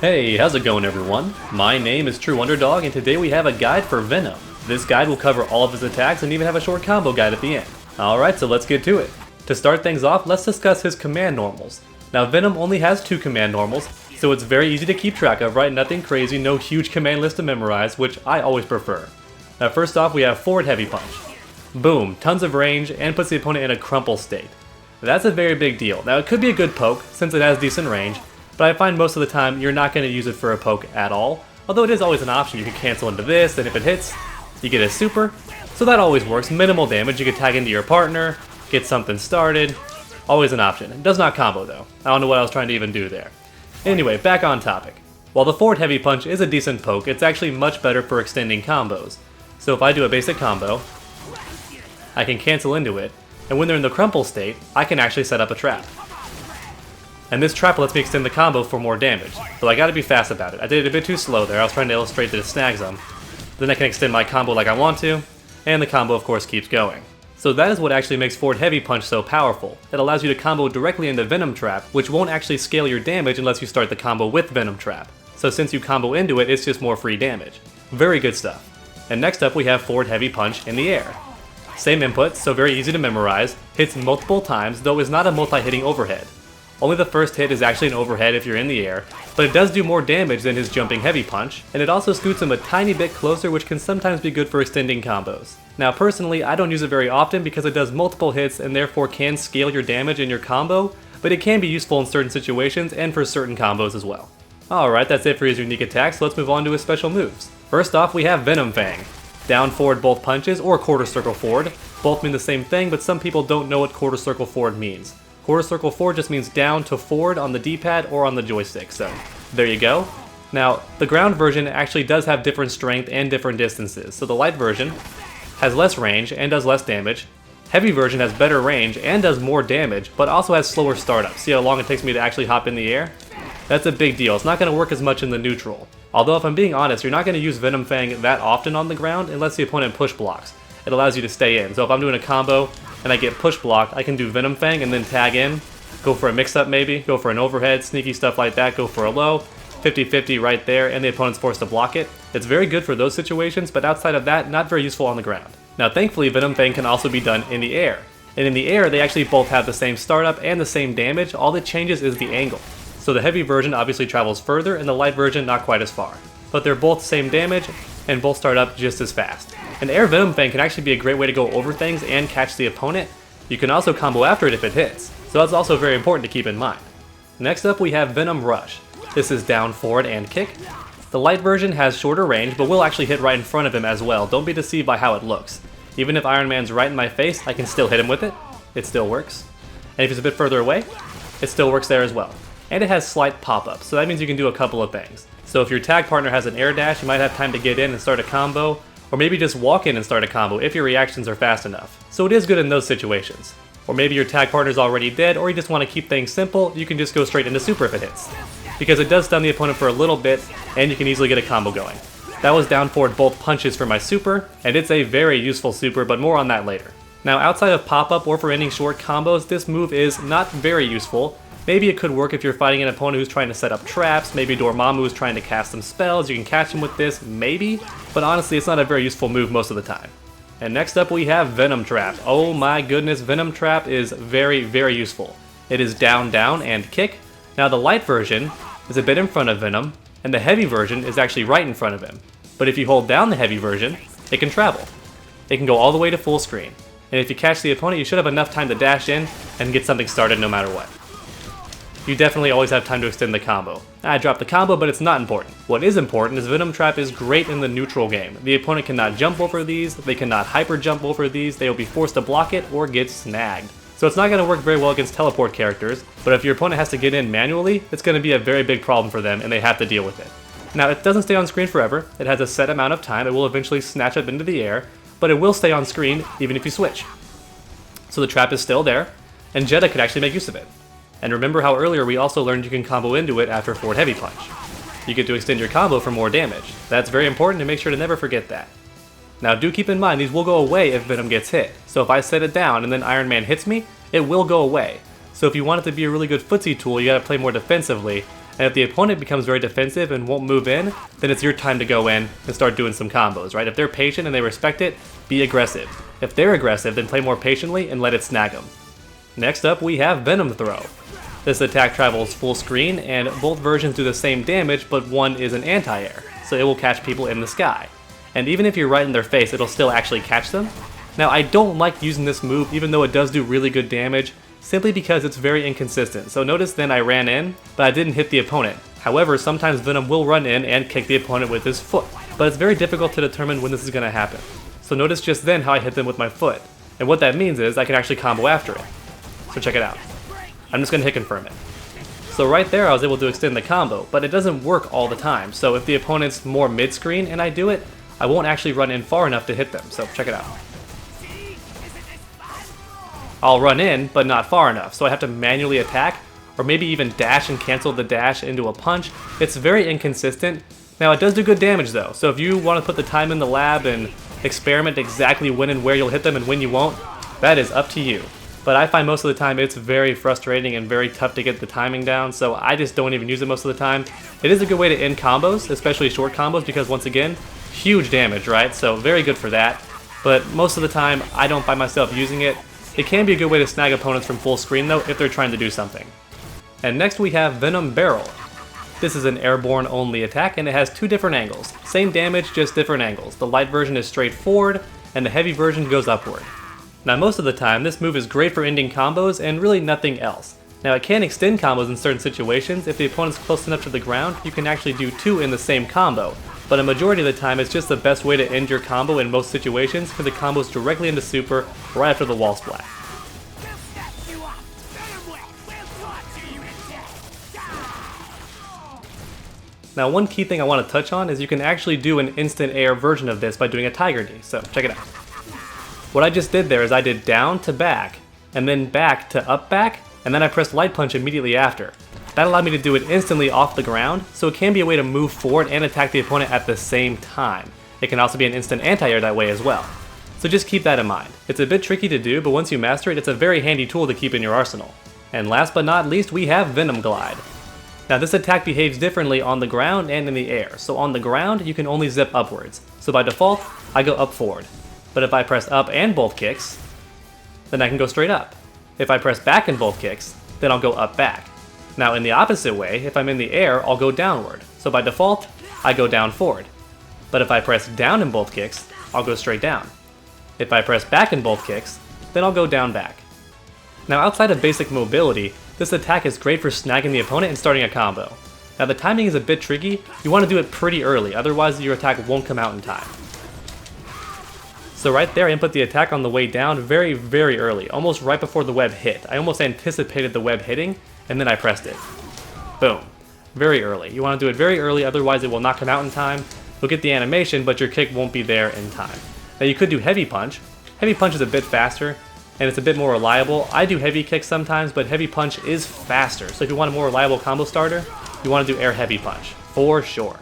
Hey, how's it going everyone? My name is True Underdog and today we have a guide for Venom. This guide will cover all of his attacks and even have a short combo guide at the end. Alright, so let's get to it. To start things off, let's discuss his command normals. Now Venom only has 2 command normals, so it's very easy to keep track of, right? Nothing crazy, no huge command list to memorize, which I always prefer. Now first off, we have forward heavy punch. Boom, tons of range and puts the opponent in a crumple state. That's a very big deal. Now it could be a good poke, since it has decent range, but I find most of the time you're not going to use it for a poke at all. Although it is always an option, you can cancel into this, and if it hits, you get a super. So that always works, minimal damage, you can tag into your partner, get something started. Always an option. It does not combo though. I don't know what I was trying to even do there. Anyway, back on topic. While the forward heavy punch is a decent poke, it's actually much better for extending combos. So if I do a basic combo, I can cancel into it, and when they're in the crumple state, I can actually set up a trap. And this trap lets me extend the combo for more damage, but I gotta be fast about it. I did it a bit too slow there, I was trying to illustrate that it snags them. Then I can extend my combo like I want to, and the combo of course keeps going. So that is what actually makes forward heavy punch so powerful. It allows you to combo directly into Venom Trap, which won't actually scale your damage unless you start the combo with Venom Trap. So since you combo into it, it's just more free damage. Very good stuff. And next up we have forward heavy punch in the air. Same input, so very easy to memorize, hits multiple times, though is not a multi-hitting overhead. Only the first hit is actually an overhead if you're in the air, but it does do more damage than his jumping heavy punch, and it also scoots him a tiny bit closer, which can sometimes be good for extending combos. Now personally, I don't use it very often because it does multiple hits and therefore can scale your damage in your combo, but it can be useful in certain situations and for certain combos as well. Alright, that's it for his unique attacks, so let's move on to his special moves. First off, we have Venom Fang. Down forward both punches, or quarter circle forward. Both mean the same thing, but some people don't know what quarter circle forward means. Quarter circle forward just means down to forward on the D-pad or on the joystick, so there you go. Now, the ground version actually does have different strength and different distances, so the light version has less range and does less damage. Heavy version has better range and does more damage, but also has slower startup. See how long it takes me to actually hop in the air? That's a big deal. It's not going to work as much in the neutral. Although if I'm being honest, you're not going to use Venom Fang that often on the ground unless the opponent push blocks. It allows you to stay in, so if I'm doing a combo and I get push blocked, I can do Venom Fang and then tag in, go for a mix-up maybe, go for an overhead, sneaky stuff like that, go for a low, 50-50 right there, and the opponent's forced to block it. It's very good for those situations, but outside of that, not very useful on the ground. Now thankfully, Venom Fang can also be done in the air. And in the air, they actually both have the same startup and the same damage, all that changes is the angle. So the heavy version obviously travels further, and the light version not quite as far. But they're both same damage, and both start up just as fast. An air Venom Fang can actually be a great way to go over things and catch the opponent. You can also combo after it if it hits, so that's also very important to keep in mind. Next up we have Venom Rush. This is down, forward, and kick. The light version has shorter range, but will actually hit right in front of him as well. Don't be deceived by how it looks. Even if Iron Man's right in my face, I can still hit him with it. It still works. And if he's a bit further away, it still works there as well. And it has slight pop-up, so that means you can do a couple of things. So if your tag partner has an air dash, you might have time to get in and start a combo, or maybe just walk in and start a combo if your reactions are fast enough. So it is good in those situations. Or maybe your tag partner's already dead, or you just want to keep things simple, you can just go straight into super if it hits. Because it does stun the opponent for a little bit, and you can easily get a combo going. That was down forward both punches for my super, and it's a very useful super, but more on that later. Now outside of pop-up or for ending short combos, this move is not very useful. Maybe it could work if you're fighting an opponent who's trying to set up traps, maybe Dormammu is trying to cast some spells, you can catch him with this, maybe, but honestly it's not a very useful move most of the time. And next up we have Venom Trap. Oh my goodness, Venom Trap is very, very useful. It is down, down, and kick. Now the light version is a bit in front of Venom, and the heavy version is actually right in front of him. But if you hold down the heavy version, it can travel. It can go all the way to full screen. And if you catch the opponent, you should have enough time to dash in and get something started no matter what. You definitely always have time to extend the combo. I dropped the combo, but it's not important. What is important is Venom Trap is great in the neutral game. The opponent cannot jump over these, they cannot hyper jump over these, they will be forced to block it or get snagged. So it's not going to work very well against teleport characters, but if your opponent has to get in manually, it's going to be a very big problem for them and they have to deal with it. Now it doesn't stay on screen forever, it has a set amount of time, it will eventually snatch up into the air, but it will stay on screen even if you switch. So the trap is still there, and Jeddah could actually make use of it. And remember how earlier we also learned you can combo into it after forward heavy punch. You get to extend your combo for more damage. That's very important to make sure to never forget that. Now do keep in mind these will go away if Venom gets hit. So if I set it down and then Iron Man hits me, it will go away. So if you want it to be a really good footsie tool, you gotta play more defensively, And if the opponent becomes very defensive and won't move in, then it's your time to go in and start doing some combos, right? If they're patient and they respect it, be aggressive. If they're aggressive, then play more patiently and let it snag them. Next up, we have Venom Throw. This attack travels full screen, and both versions do the same damage, but one is an anti-air, so it will catch people in the sky. And even if you're right in their face, it'll still actually catch them. Now, I don't like using this move, even though it does do really good damage, simply because it's very inconsistent. So notice then I ran in, but I didn't hit the opponent. However, sometimes Venom will run in and kick the opponent with his foot, but it's very difficult to determine when this is going to happen. So notice just then how I hit them with my foot, and what that means is I can actually combo after it. So check it out. I'm just going to hit confirm it. So right there I was able to extend the combo, but it doesn't work all the time. So if the opponent's more mid-screen and I do it, I won't actually run in far enough to hit them. So check it out. I'll run in, but not far enough, so I have to manually attack, or maybe even dash and cancel the dash into a punch. It's very inconsistent. Now it does do good damage though, so if you want to put the time in the lab and experiment exactly when and where you'll hit them and when you won't, that is up to you. But I find most of the time it's very frustrating and very tough to get the timing down, so I just don't even use it most of the time. It is a good way to end combos, especially short combos, because once again, huge damage, right? So very good for that. But most of the time, I don't find myself using it. It can be a good way to snag opponents from full screen though, if they're trying to do something. And next we have Venom Barrel. This is an airborne only attack, and it has two different angles. Same damage, just different angles. The light version is straight forward, and the heavy version goes upward. Now most of the time, this move is great for ending combos and really nothing else. Now it can extend combos in certain situations. If the opponent's close enough to the ground, you can actually do two in the same combo. But a majority of the time, it's just the best way to end your combo in most situations, because it combos directly into super right after the wall splat. Now one key thing I want to touch on is you can actually do an instant air version of this by doing a tiger knee, so check it out. What I just did there is I did down to back, and then back to up back, and then I pressed light punch immediately after. That allowed me to do it instantly off the ground, so it can be a way to move forward and attack the opponent at the same time. It can also be an instant anti-air that way as well. So just keep that in mind. It's a bit tricky to do, but once you master it, it's a very handy tool to keep in your arsenal. And last but not least, we have Venom Glide. Now this attack behaves differently on the ground and in the air. So on the ground, you can only zip upwards. So by default, I go up forward. But if I press up and both kicks, then I can go straight up. If I press back in both kicks, then I'll go up back. Now in the opposite way, if I'm in the air, I'll go downward. So by default, I go down forward. But if I press down in both kicks, I'll go straight down. If I press back in both kicks, then I'll go down back. Now outside of basic mobility, this attack is great for snagging the opponent and starting a combo. Now the timing is a bit tricky. You want to do it pretty early, otherwise your attack won't come out in time. So right there I input the attack on the way down very, very early, almost right before the web hit. I almost anticipated the web hitting, and then I pressed it. Boom. Very early. You want to do it very early, otherwise it will not come out in time. You'll get the animation, but your kick won't be there in time. Now you could do heavy punch. Heavy punch is a bit faster, and it's a bit more reliable. I do heavy kick sometimes, but heavy punch is faster. So if you want a more reliable combo starter, you want to do air heavy punch, for sure.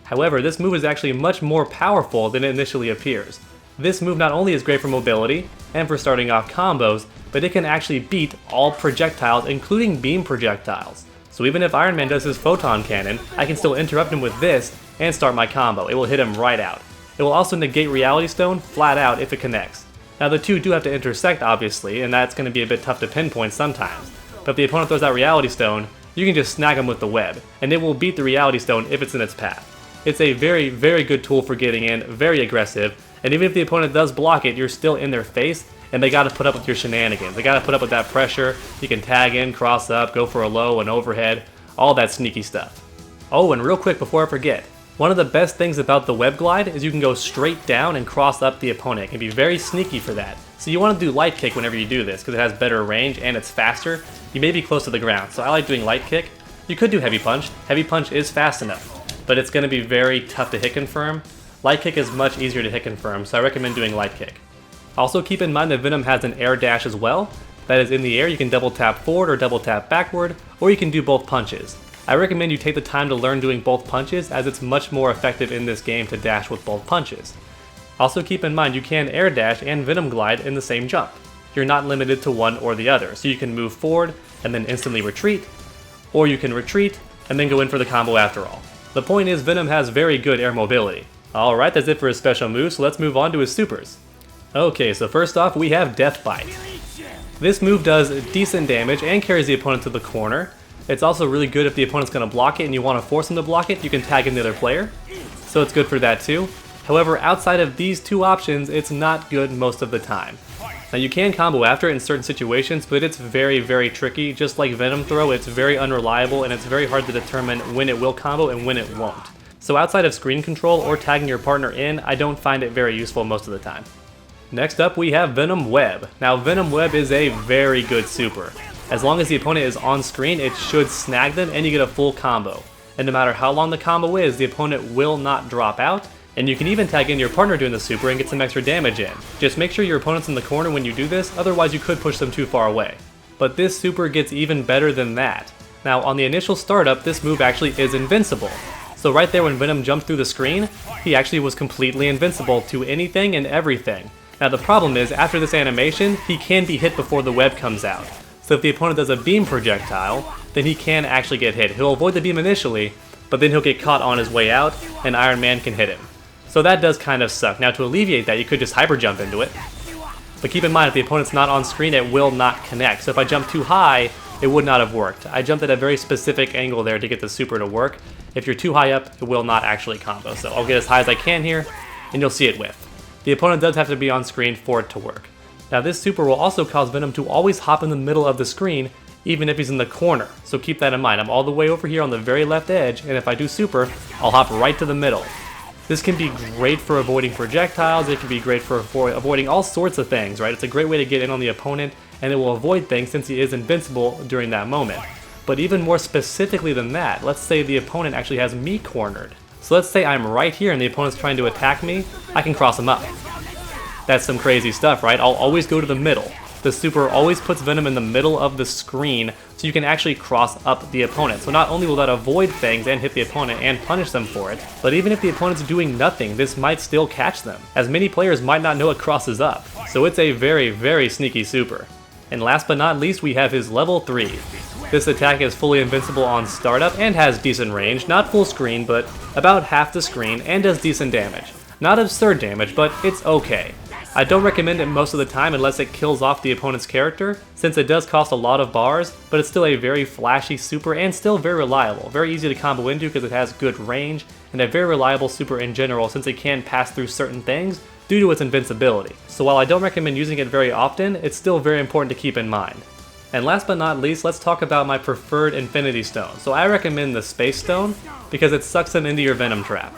However, this move is actually much more powerful than it initially appears. This move not only is great for mobility and for starting off combos, but it can actually beat all projectiles, including beam projectiles. So even if Iron Man does his photon cannon, I can still interrupt him with this and start my combo. It will hit him right out. It will also negate Reality Stone flat out if it connects. Now the two do have to intersect obviously, and that's going to be a bit tough to pinpoint sometimes. But if the opponent throws out Reality Stone, you can just snag him with the web, and it will beat the Reality Stone if it's in its path. It's a very, very good tool for getting in, very aggressive, and even if the opponent does block it, you're still in their face, and they gotta put up with your shenanigans. They gotta put up with that pressure. You can tag in, cross up, go for a low, an overhead, all that sneaky stuff. Oh, and real quick before I forget, one of the best things about the web glide is you can go straight down and cross up the opponent. It can be very sneaky for that. So you want to do light kick whenever you do this, because it has better range and it's faster. You may be close to the ground, so I like doing light kick. You could do heavy punch. Heavy punch is fast enough, but it's going to be very tough to hit confirm. Light kick is much easier to hit confirm, so I recommend doing light kick. Also keep in mind that Venom has an air dash as well. That is, in the air you can double tap forward or double tap backward, or you can do both punches. I recommend you take the time to learn doing both punches, as it's much more effective in this game to dash with both punches. Also keep in mind you can air dash and Venom glide in the same jump. You're not limited to one or the other, so you can move forward and then instantly retreat, or you can retreat and then go in for the combo after all. The point is, Venom has very good air mobility. Alright, that's it for his special moves, so let's move on to his supers. Okay, so first off we have Death Bite. This move does decent damage and carries the opponent to the corner. It's also really good if the opponent's going to block it and you want to force him to block it, you can tag in the other player. So it's good for that too. However, outside of these two options, it's not good most of the time. Now you can combo after it in certain situations, but it's very tricky. Just like Venom Throw, it's very unreliable and it's very hard to determine when it will combo and when it won't. So outside of screen control or tagging your partner in, I don't find it very useful most of the time. Next up we have Venom Web. Now Venom Web is a very good super. As long as the opponent is on screen, it should snag them and you get a full combo. And no matter how long the combo is, the opponent will not drop out. And you can even tag in your partner doing the super and get some extra damage in. Just make sure your opponent's in the corner when you do this, otherwise you could push them too far away. But this super gets even better than that. Now on the initial startup, this move actually is invincible. So right there when Venom jumped through the screen, he actually was completely invincible to anything and everything. Now the problem is, after this animation, he can be hit before the web comes out. So if the opponent does a beam projectile, then he can actually get hit. He'll avoid the beam initially, but then he'll get caught on his way out, and Iron Man can hit him. So that does kind of suck. Now to alleviate that, you could just hyper jump into it. But keep in mind, if the opponent's not on screen, it will not connect. So if I jump too high, it would not have worked. I jumped at a very specific angle there to get the super to work. If you're too high up, it will not actually combo. So I'll get as high as I can here, and you'll see it whiff. The opponent does have to be on screen for it to work. Now this super will also cause Venom to always hop in the middle of the screen, even if he's in the corner. So keep that in mind. I'm all the way over here on the very left edge, and if I do super, I'll hop right to the middle. This can be great for avoiding projectiles, it can be great for avoiding all sorts of things, right? It's a great way to get in on the opponent, and it will avoid things since he is invincible during that moment. But even more specifically than that, let's say the opponent actually has me cornered. So let's say I'm right here and the opponent's trying to attack me, I can cross him up. That's some crazy stuff, right? I'll always go to the middle. The super always puts Venom in the middle of the screen so you can actually cross up the opponent. So not only will that avoid things and hit the opponent and punish them for it, but even if the opponent's doing nothing, this might still catch them, as many players might not know it crosses up. So it's a very sneaky super. And last but not least, we have his level 3. This attack is fully invincible on startup and has decent range, not full screen, but about half the screen, and does decent damage. Not absurd damage, but it's okay. I don't recommend it most of the time unless it kills off the opponent's character, since it does cost a lot of bars, but it's still a very flashy super and still very reliable. Very easy to combo into because it has good range, and a very reliable super in general since it can pass through certain things due to its invincibility. So while I don't recommend using it very often, it's still very important to keep in mind. And last but not least, let's talk about my preferred Infinity Stone. So I recommend the Space Stone because it sucks them into your Venom trap.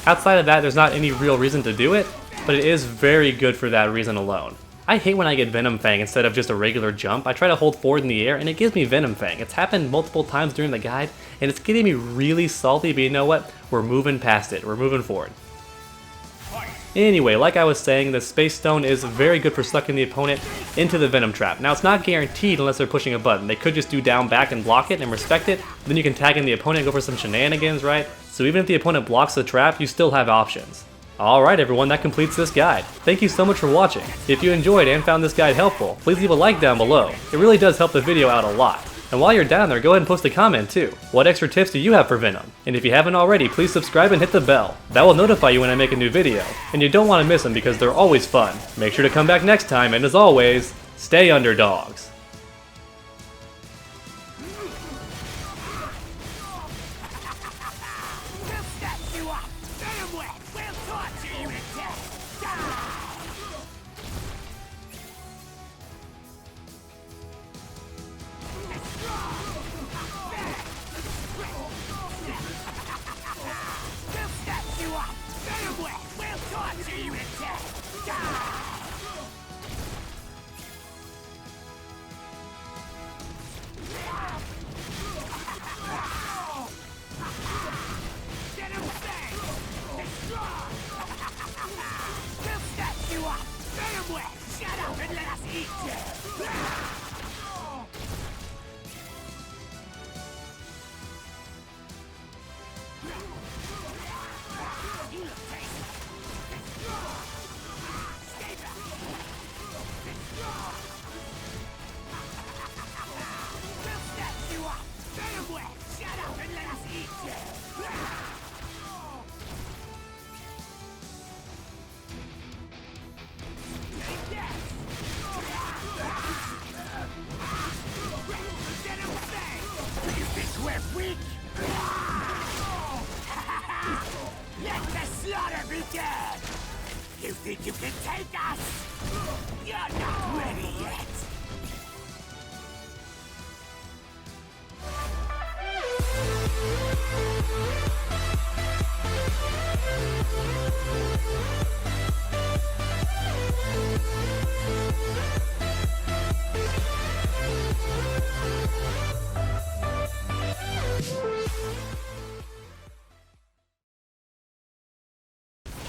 Outside of that, there's not any real reason to do it, but it is very good for that reason alone. I hate when I get Venom Fang instead of just a regular jump. I try to hold forward in the air and it gives me Venom Fang. It's happened multiple times during the guide and it's getting me really salty, but you know what? We're moving past it. We're moving forward. Anyway, like I was saying, the Space Stone is very good for sucking the opponent into the Venom trap. Now it's not guaranteed unless they're pushing a button. They could just do down back and block it and respect it. Then you can tag in the opponent and go for some shenanigans, right? So even if the opponent blocks the trap, you still have options. Alright everyone, that completes this guide. Thank you so much for watching. If you enjoyed and found this guide helpful, please leave a like down below. It really does help the video out a lot. And while you're down there, go ahead and post a comment too. What extra tips do you have for Venom? And if you haven't already, please subscribe and hit the bell. That will notify you when I make a new video. And you don't want to miss them because they're always fun. Make sure to come back next time, and as always, stay underdogs. Shut up and let think you can take us? You're not ready yet!